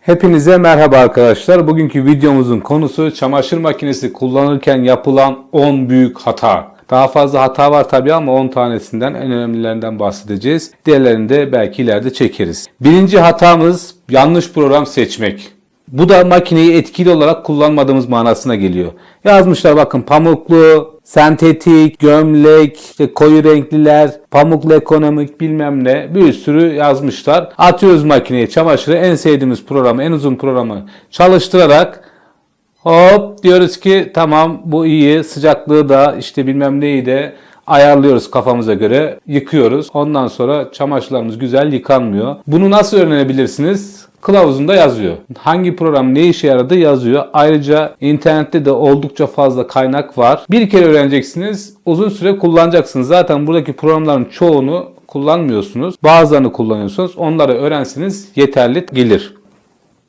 Hepinize merhaba arkadaşlar. Bugünkü videomuzun konusu çamaşır makinesi kullanırken yapılan 10 büyük hata. Daha fazla hata var tabii ama 10 tanesinden en önemlilerinden bahsedeceğiz. Diğerlerini de belki ileride çekeriz. Birinci hatamız yanlış program seçmek. Bu da makineyi etkili olarak kullanmadığımız manasına geliyor. Yazmışlar bakın pamuklu, sentetik, gömlek, işte koyu renkliler, pamuklu ekonomik bilmem ne bir sürü yazmışlar. Atıyoruz makineye çamaşırı en sevdiğimiz programı, en uzun programı çalıştırarak hop diyoruz ki tamam bu iyi, sıcaklığı da işte bilmem neyi de ayarlıyoruz kafamıza göre, yıkıyoruz. Ondan sonra çamaşırlarımız güzel yıkanmıyor. Bunu nasıl öğrenebilirsiniz? Kılavuzunda yazıyor. Hangi program ne işe yaradığı yazıyor. Ayrıca internette de oldukça fazla kaynak var. Bir kere öğreneceksiniz, uzun süre kullanacaksınız. Zaten buradaki programların çoğunu kullanmıyorsunuz. Bazılarını kullanıyorsunuz. Onları öğrenseniz yeterli gelir.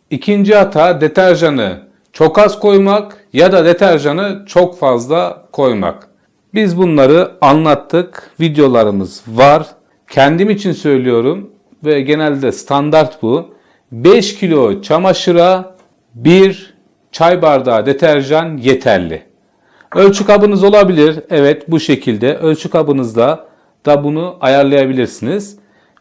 İkinci hata deterjanı çok az koymak ya da deterjanı çok fazla koymak. Biz bunları anlattık. Videolarımız var. Kendim için söylüyorum ve genelde standart bu. 5 kilo çamaşıra 1 çay bardağı deterjan yeterli. Ölçü kabınız olabilir. Evet bu şekilde ölçü kabınızda da bunu ayarlayabilirsiniz.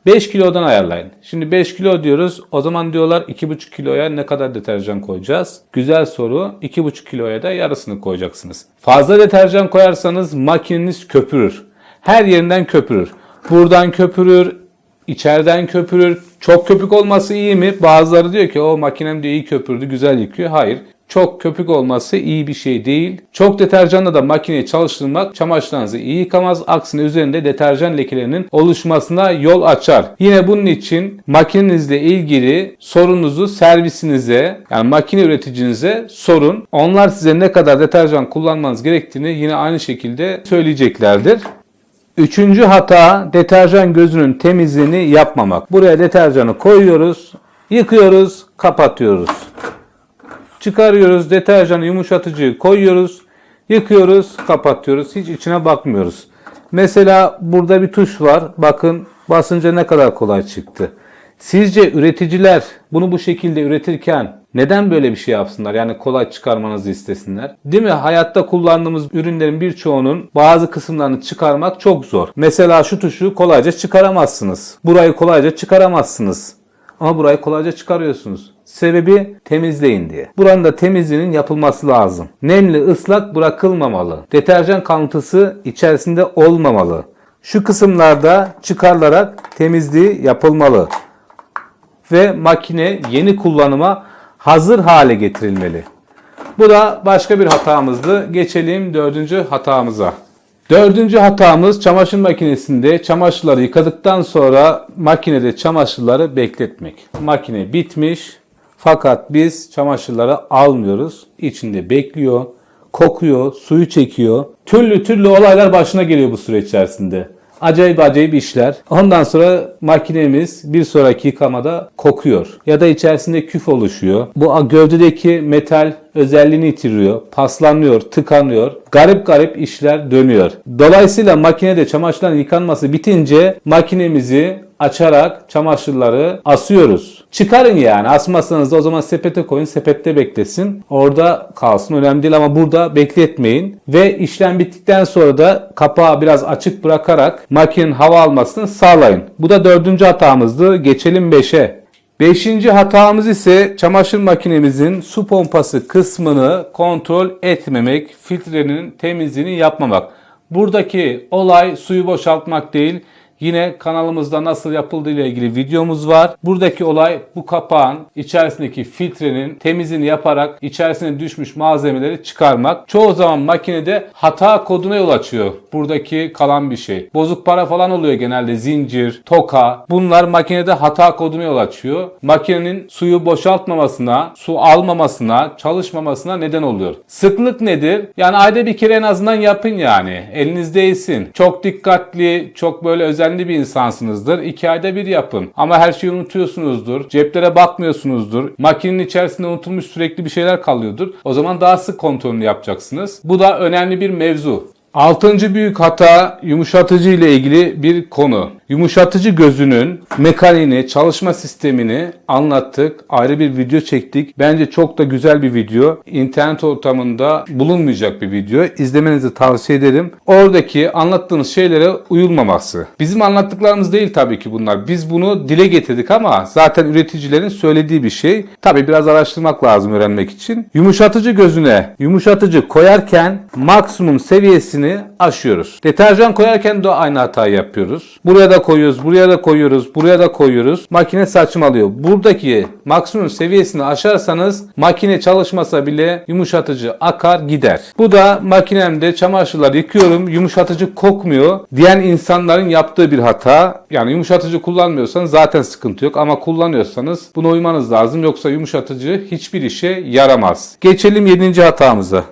5 kilodan ayarlayın. Şimdi 5 kilo diyoruz. O zaman diyorlar 2,5 kiloya ne kadar deterjan koyacağız? Güzel soru. 2,5 kiloya da yarısını koyacaksınız. Fazla deterjan koyarsanız makineniz köpürür. Her yerinden köpürür. Buradan köpürür, içeriden köpürür. Çok köpük olması iyi mi? Bazıları diyor ki o makinem diyor iyi köpürdü, güzel yıkıyor. Hayır. Çok köpük olması iyi bir şey değil. Çok deterjanla da makineyi çalıştırmak çamaşırlarınızı iyi yıkamaz. Aksine üzerinde deterjan lekelerinin oluşmasına yol açar. Yine bunun için makinenizle ilgili sorunuzu servisinize yani makine üreticinize sorun. Onlar size ne kadar deterjan kullanmanız gerektiğini yine aynı şekilde söyleyeceklerdir. Üçüncü hata deterjan gözünün temizliğini yapmamak. Buraya deterjanı koyuyoruz, yıkıyoruz, kapatıyoruz. Çıkarıyoruz, deterjanı yumuşatıcıyı koyuyoruz, yıkıyoruz, kapatıyoruz. Hiç içine bakmıyoruz. Mesela burada bir tuş var. Bakın basınca ne kadar kolay çıktı. Sizce üreticiler bunu bu şekilde üretirken neden böyle bir şey yapsınlar? Yani kolay çıkarmanızı istesinler. Değil mi? Hayatta kullandığımız ürünlerin birçoğunun bazı kısımlarını çıkarmak çok zor. Mesela şu tuşu kolayca çıkaramazsınız. Burayı kolayca çıkaramazsınız. Ama burayı kolayca çıkarıyorsunuz. Sebebi temizleyin diye. Buranın da temizliğinin yapılması lazım. Nemli, ıslak bırakılmamalı. Deterjan kalıntısı içerisinde olmamalı. Şu kısımlarda çıkarılarak temizliği yapılmalı. Ve makine yeni kullanıma hazır hale getirilmeli. Bu da başka bir hatamızdı. Geçelim dördüncü hatamıza. Dördüncü hatamız çamaşır makinesinde çamaşırları yıkadıktan sonra makinede çamaşırları bekletmek. Makine bitmiş fakat biz çamaşırları almıyoruz. İçinde bekliyor, kokuyor, suyu çekiyor. Türlü olaylar başına geliyor bu süre içerisinde. Acayip işler. Ondan sonra makinemiz bir sonraki yıkamada kokuyor. Ya da içerisinde küf oluşuyor. Bu gövdedeki metal özelliğini yitiriyor. Paslanıyor, tıkanıyor. Garip işler dönüyor. Dolayısıyla makinede çamaşırların yıkanması bitince makinemizi açarak çamaşırları asıyoruz. Çıkarın yani. Asmazsanız da o zaman sepete koyun. Sepette beklesin. Orada kalsın. Önemli değil ama burada bekletmeyin. Ve işlem bittikten sonra da kapağı biraz açık bırakarak makinenin hava almasını sağlayın. Bu da dördüncü hatamızdı. Geçelim 5'e. Beşinci hatamız ise çamaşır makinemizin su pompası kısmını kontrol etmemek, filtrenin temizliğini yapmamak. Buradaki olay suyu boşaltmak değil. Yine kanalımızda nasıl yapıldığı ile ilgili videomuz var. Buradaki olay bu kapağın içerisindeki filtrenin temizliğini yaparak içerisine düşmüş malzemeleri çıkarmak. Çoğu zaman makinede hata koduna yol açıyor. Buradaki kalan bir şey. Bozuk para falan oluyor genelde. Zincir, toka. Bunlar makinede hata koduna yol açıyor. Makinenin suyu boşaltmamasına, su almamasına, çalışmamasına neden oluyor. Sıklık nedir? Yani ayda bir kere en azından yapın yani. Eliniz değsin. Çok dikkatli, çok böyle özenli bir insansınızdır. 2 ayda bir yapın. Ama her şeyi unutuyorsunuzdur. Ceplere bakmıyorsunuzdur. Makinenin içerisinde unutulmuş sürekli bir şeyler kalıyordur. O zaman daha sık kontrolünü yapacaksınız. Bu da önemli bir mevzu. 6. büyük hata yumuşatıcı ile ilgili bir konu. Yumuşatıcı gözünün mekaniğini, çalışma sistemini anlattık. Ayrı bir video çektik. Bence çok da güzel bir video. İnternet ortamında bulunmayacak bir video. İzlemenizi tavsiye ederim. Oradaki anlattığımız şeylere uyulmaması. Bizim anlattıklarımız değil tabii ki bunlar. Biz bunu dile getirdik ama zaten üreticilerin söylediği bir şey. Tabii biraz araştırmak lazım öğrenmek için. Yumuşatıcı gözüne yumuşatıcı koyarken maksimum seviyesini aşıyoruz. Deterjan koyarken de aynı hatayı yapıyoruz. Buraya da koyuyoruz, buraya da koyuyoruz, buraya da koyuyoruz. Makine saçmalıyor. Buradaki maksimum seviyesini aşarsanız makine çalışmasa bile yumuşatıcı akar gider. Bu da makinemde çamaşırları yıkıyorum, yumuşatıcı kokmuyor diyen insanların yaptığı bir hata. Yani yumuşatıcı kullanmıyorsanız zaten sıkıntı yok ama kullanıyorsanız buna uymanız lazım. Yoksa yumuşatıcı hiçbir işe yaramaz. Geçelim 7. hatamıza.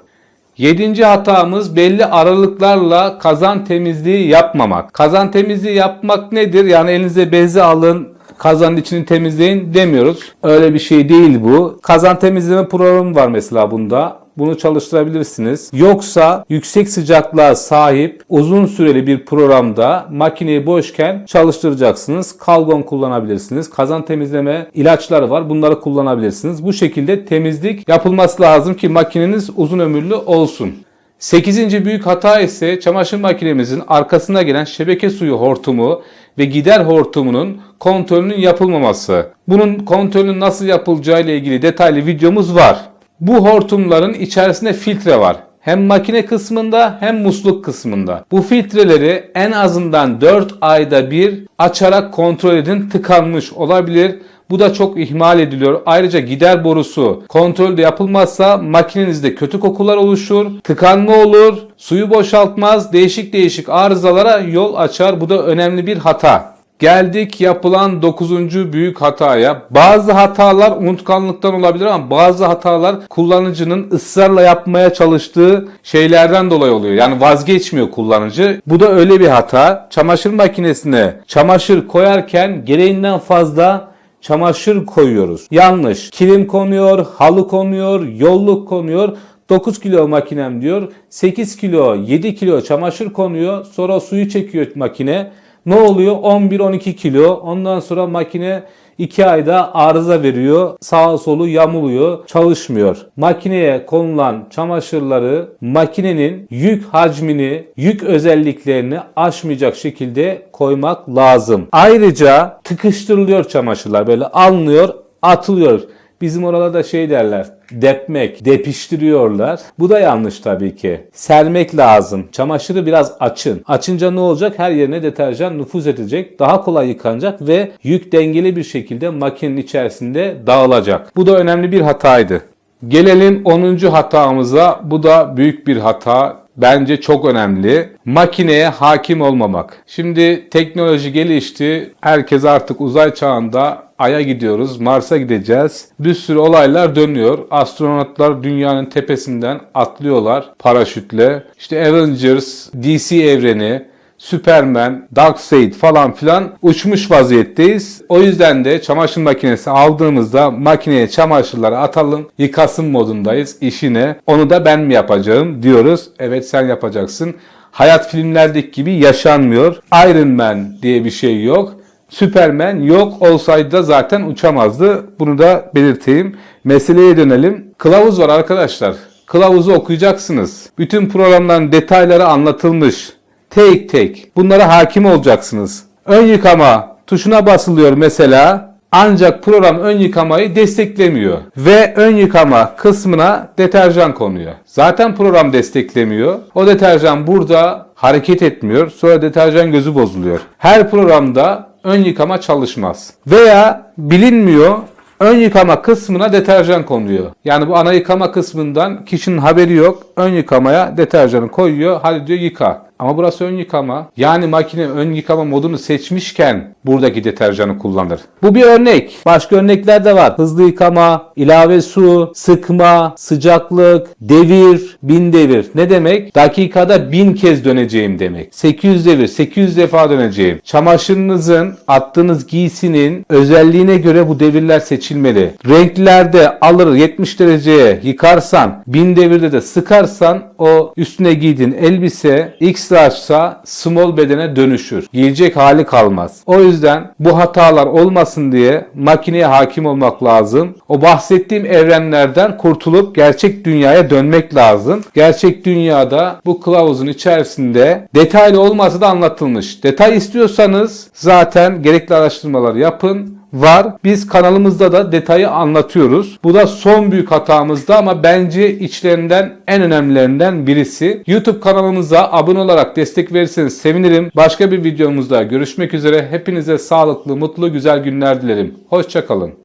7. hatamız belli aralıklarla kazan temizliği yapmamak. Kazan temizliği yapmak nedir? Yani elinize bezi alın, kazanın içini temizleyin demiyoruz. Öyle bir şey değil bu. Kazan temizleme programı var mesela bunda. Bunu çalıştırabilirsiniz. Yoksa yüksek sıcaklığa sahip uzun süreli bir programda makineyi boşken çalıştıracaksınız. Kalgon kullanabilirsiniz. Kazan temizleme ilaçları var. Bunları kullanabilirsiniz. Bu şekilde temizlik yapılması lazım ki makineniz uzun ömürlü olsun. 8. büyük hata ise çamaşır makinemizin arkasına gelen şebeke suyu hortumu ve gider hortumunun kontrolünün yapılmaması. Bunun kontrolünün nasıl yapılacağı ile ilgili detaylı videomuz var. Bu hortumların içerisinde filtre var. Hem makine kısmında hem musluk kısmında. Bu filtreleri en azından 4 ayda bir açarak kontrol edin. Tıkanmış olabilir. Bu da çok ihmal ediliyor. Ayrıca gider borusu kontrolde yapılmazsa makinenizde kötü kokular oluşur, tıkanma olur, suyu boşaltmaz, değişik arızalara yol açar. Bu da önemli bir hata. Geldik yapılan 9. büyük hataya. Bazı hatalar unutkanlıktan olabilir ama bazı hatalar kullanıcının ısrarla yapmaya çalıştığı şeylerden dolayı oluyor. Yani vazgeçmiyor kullanıcı. Bu da öyle bir hata. Çamaşır makinesine çamaşır koyarken gereğinden fazla çamaşır koyuyoruz. Yanlış. Kilim konuyor, halı konuyor, yolluk konuyor. 9 kilo makinem diyor. 8 kilo, 7 kilo çamaşır konuyor. Sonra suyu çekiyor makine. Ne oluyor? 11-12 kilo. Ondan sonra makine 2 ayda arıza veriyor. Sağa solu yamuluyor. Çalışmıyor. Makineye konulan çamaşırları makinenin yük hacmini, yük özelliklerini aşmayacak şekilde koymak lazım. Ayrıca tıkıştırılıyor çamaşırlar. Böyle alınıyor, atılıyor. Bizim oralarda şey derler, depmek, depiştiriyorlar. Bu da yanlış tabii ki. Sermek lazım. Çamaşırı biraz açın. Açınca ne olacak? Her yerine deterjan nüfuz edecek. Daha kolay yıkanacak ve yük dengeli bir şekilde makinenin içerisinde dağılacak. Bu da önemli bir hataydı. Gelelim 10. hatamıza. Bu da büyük bir hata. Bence çok önemli. Makineye hakim olmamak. Şimdi teknoloji gelişti. Herkes artık uzay çağında Ay'a gidiyoruz, Mars'a gideceğiz. Bir sürü olaylar dönüyor. Astronotlar dünyanın tepesinden atlıyorlar paraşütle. İşte Avengers, DC evreni, Superman, Darkseid falan filan uçmuş vaziyetteyiz. O yüzden de çamaşır makinesi aldığımızda makineye çamaşırları atalım, yıkasın modundayız. İşine onu da ben mi yapacağım diyoruz. Evet sen yapacaksın. Hayat filmlerdeki gibi yaşanmıyor. Iron Man diye bir şey yok. Superman yok, olsaydı da zaten uçamazdı. Bunu da belirteyim. Meseleye dönelim. Kılavuz var arkadaşlar. Kılavuzu okuyacaksınız. Bütün programların detayları anlatılmış. Tek tek. Bunlara hakim olacaksınız. Ön yıkama tuşuna basılıyor mesela. Ancak program ön yıkamayı desteklemiyor. Ve ön yıkama kısmına deterjan konuyor. Zaten program desteklemiyor. O deterjan burada hareket etmiyor. Sonra deterjan gözü bozuluyor. Her programda ön yıkama çalışmaz. Veya bilinmiyor, ön yıkama kısmına deterjan konuyor. Yani bu ana yıkama kısmından kişinin haberi yok. Ön yıkamaya deterjanı koyuyor. Hadi diyor yıka. Ama burası ön yıkama. Yani makine ön yıkama modunu seçmişken buradaki deterjanı kullanır. Bu bir örnek. Başka örnekler de var. Hızlı yıkama, ilave su, sıkma, sıcaklık, devir, 1000 devir. Ne demek? Dakikada 1000 kez döneceğim demek. 800 devir, 800 defa döneceğim. Çamaşırınızın, attığınız giysinin özelliğine göre bu devirler seçilmeli. Renklerde alır 70 dereceye yıkarsan, 1000 devirde de sıkarsan o üstüne giydiğin elbise X large'sa small bedene dönüşür. Giyecek hali kalmaz. O yüzden bu hatalar olmasın diye makineye hakim olmak lazım. O bahsettiğim evrenlerden kurtulup gerçek dünyaya dönmek lazım. Gerçek dünyada bu kılavuzun içerisinde detaylı olmasa da anlatılmış. Detay istiyorsanız zaten gerekli araştırmaları yapın. Var. Biz kanalımızda da detayı anlatıyoruz. Bu da son büyük hatamızda ama bence içlerinden en önemlilerinden birisi. YouTube kanalımıza abone olarak destek verirseniz sevinirim. Başka bir videomuzda görüşmek üzere. Hepinize sağlıklı, mutlu, güzel günler dilerim. Hoşça kalın.